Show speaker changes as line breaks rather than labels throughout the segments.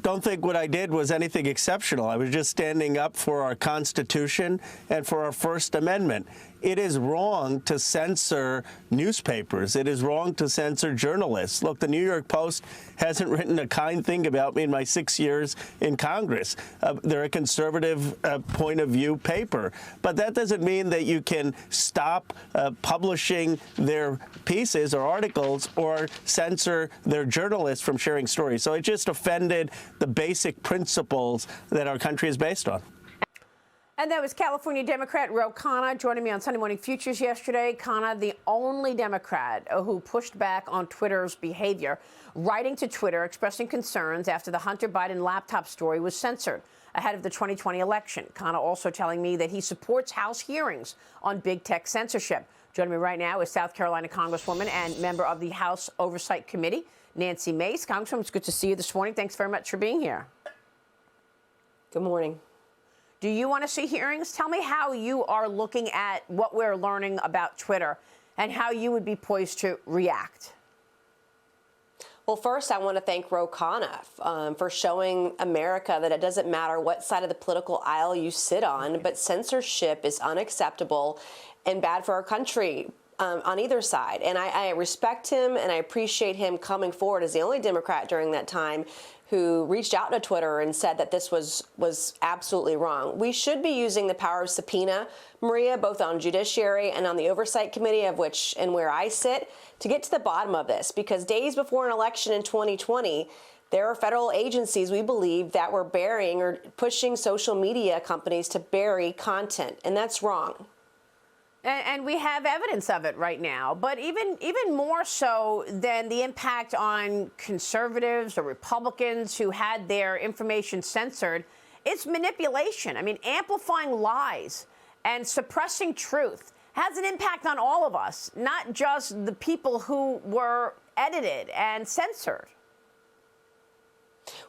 Don't think what I did was anything exceptional. I was just standing up for our Constitution and for our First Amendment. It is wrong to censor newspapers. It is wrong to censor journalists. Look, the New York Post hasn't written a kind thing about me in my 6 years in Congress. They're a conservative point of view paper. But that doesn't mean that you can stop publishing their pieces or articles or censor their journalists from sharing stories. So it just offended the basic principles that our country is based on.
And that was California Democrat Ro Khanna joining me on Sunday Morning Futures yesterday. Khanna, the only Democrat who pushed back on Twitter's behavior, writing to Twitter expressing concerns after the Hunter Biden laptop story was censored ahead of the 2020 election. Khanna also telling me that he supports House hearings on big tech censorship. Joining me right now is South Carolina Congresswoman and member of the House Oversight Committee, Nancy Mace. Congresswoman, it's good to see you this morning. Thanks very much for being here.
Good morning.
Do you want to see hearings? Tell me how you are looking at what we're learning about Twitter and how you would be poised to react.
Well, first, I want to thank Ro Khanna for showing America that it doesn't matter what side of the political aisle you sit on, but censorship is unacceptable and bad for our country on either side. And I respect him and I appreciate him coming forward as the only Democrat during that time who reached out to Twitter and said that this was absolutely wrong. We should be using the power of subpoena, Maria, both on Judiciary and on the Oversight Committee, of which and where I sit, to get to the bottom of this. Because days before an election in 2020, there are federal agencies, we believe, that were burying or pushing social media companies to bury content, and that's wrong.
And we have evidence of it right now. But even more so than the impact on conservatives or Republicans who had their information censored, it's manipulation. I mean, amplifying lies and suppressing truth has an impact on all of us, not just the people who were edited and censored.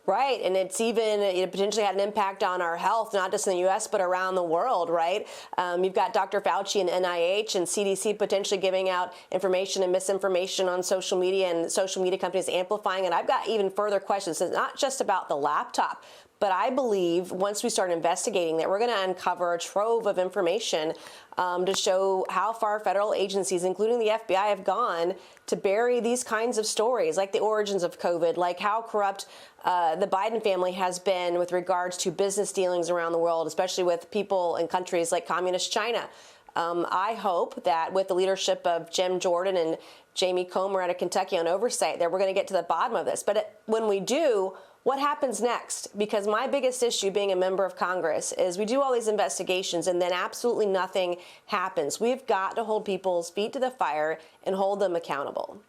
Right. And it's even potentially had an impact on our health, not just in the U.S., but around the world. Right. You've got Dr. Fauci and NIH and CDC potentially giving out information and misinformation on social media and social media companies amplifying it. I've got even further questions. It's not just about the laptop. But I believe once we start investigating that, we're going to uncover a trove of information to show how far federal agencies, including the FBI, have gone to bury these kinds of stories, like the origins of COVID, like how corrupt the Biden family has been with regards to business dealings around the world, especially with people in countries like communist China. I hope that with the leadership of Jim Jordan and Jamie Comer out of Kentucky on oversight, that we're going to get to the bottom of this. But when we do, what happens next? Because my biggest issue being a member of Congress is we do all these investigations and then absolutely nothing happens. We've got to hold people's feet to the fire and hold them accountable.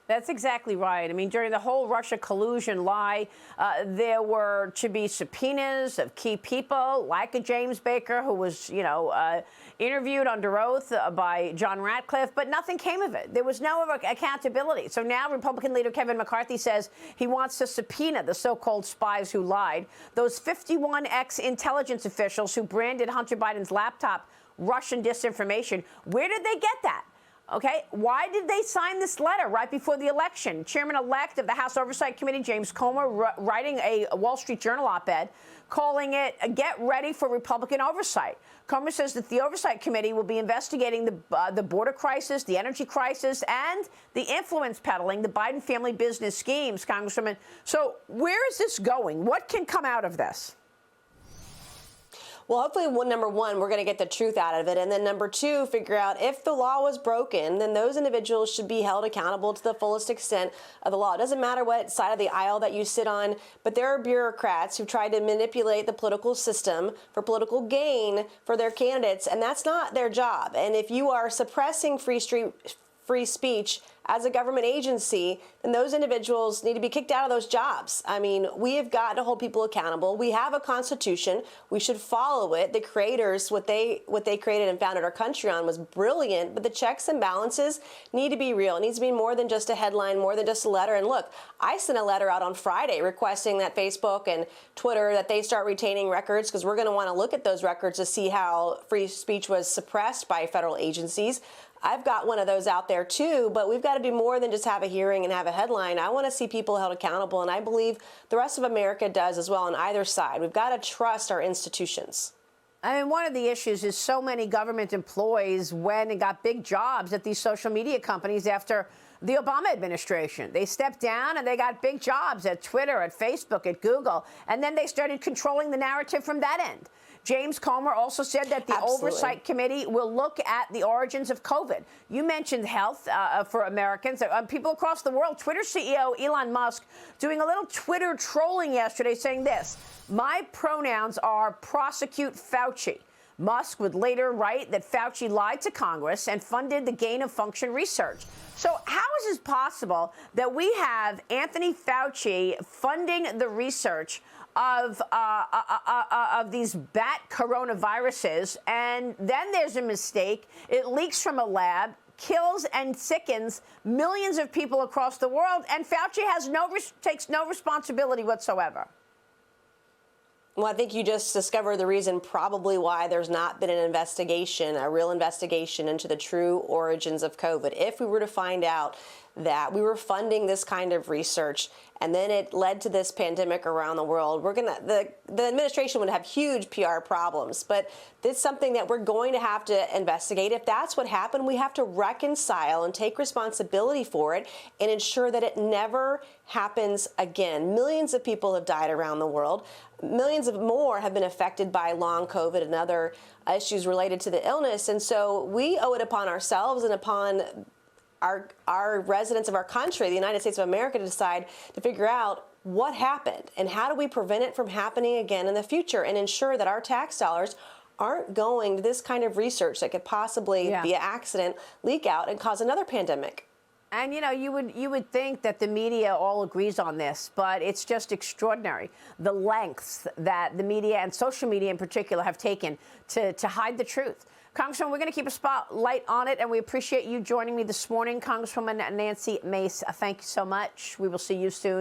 That's exactly right. I mean, during the whole Russia collusion lie, there were to be subpoenas of key people, like a James Baker, who was, interviewed under oath by John Ratcliffe, but nothing came of it. There was no accountability. So now Republican leader Kevin McCarthy says he wants to subpoena the so-called spies who lied, those 51 ex-intelligence officials who branded Hunter Biden's laptop Russian disinformation. Where did they get that? Okay, why did they sign this letter right before the election? Chairman-elect of the House Oversight Committee, James Comer, writing a Wall Street Journal op-ed, calling it, "Get ready for Republican oversight." Comer says that the Oversight Committee will be investigating the border crisis, the energy crisis, and the influence peddling, the Biden family business schemes, Congresswoman. So where is this going? What can come out of this?
Well, hopefully, number one, we're going to get the truth out of it. And then number two, figure out if the law was broken, then those individuals should be held accountable to the fullest extent of the law. It doesn't matter what side of the aisle that you sit on, but there are bureaucrats who try to manipulate the political system for political gain for their candidates, and that's not their job. And if you are suppressing free speech as a government agency, then those individuals need to be kicked out of those jobs. I mean, we have got to hold people accountable. We have a constitution. We should follow it. The creators, what they created and founded our country on was brilliant, but the checks and balances need to be real. It needs to be more than just a headline, more than just a letter. And look, I sent a letter out on Friday requesting that Facebook and Twitter, that they start retaining records, because we're going to want to look at those records to see how free speech was suppressed by federal agencies. I've got one of those out there too, but we've got to do more than just have a hearing and have a headline. I want to see people held accountable, and I believe the rest of America does as well on either side. We've got to trust our institutions.
I mean, one of the issues is so many government employees went and got big jobs at these social media companies after the Obama administration. They stepped down and they got big jobs at Twitter, at Facebook, at Google, and then they started controlling the narrative from that end. James Comer also said that the Oversight Committee will look at the origins of COVID. You mentioned health for Americans, people across the world. Twitter CEO Elon Musk doing a little Twitter trolling yesterday saying this: "My pronouns are prosecute Fauci." Musk would later write that Fauci lied to Congress and funded the gain-of-function research. So how is it possible that we have Anthony Fauci funding the research of these bat coronaviruses, and then there's a mistake, it leaks from a lab, kills and sickens millions of people across the world, and Fauci has takes no responsibility whatsoever?
Well, I think you just discovered the reason probably why there's not been an investigation, a real investigation into the true origins of COVID. If we were to find out that we were funding this kind of research and then it led to this pandemic around the world, the administration would have huge PR problems. But it's something that we're going to have to investigate. If that's what happened, we have to reconcile and take responsibility for it and ensure that it never happens again. Millions of people have died around the world. Millions of more have been affected by long COVID and other issues related to the illness. And so we owe it upon ourselves and upon our residents of our country, the United States of America, to decide to figure out what happened and how do we prevent it from happening again in the future and ensure that our tax dollars aren't going to this kind of research that could possibly, via accident, leak out and cause another pandemic.
And, you know, you would think that the media all agrees on this, but it's just extraordinary, the lengths that the media and social media in particular have taken to hide the truth. Congresswoman, we're going to keep a spotlight on it, and we appreciate you joining me this morning. Congresswoman Nancy Mace, thank you so much. We will see you soon.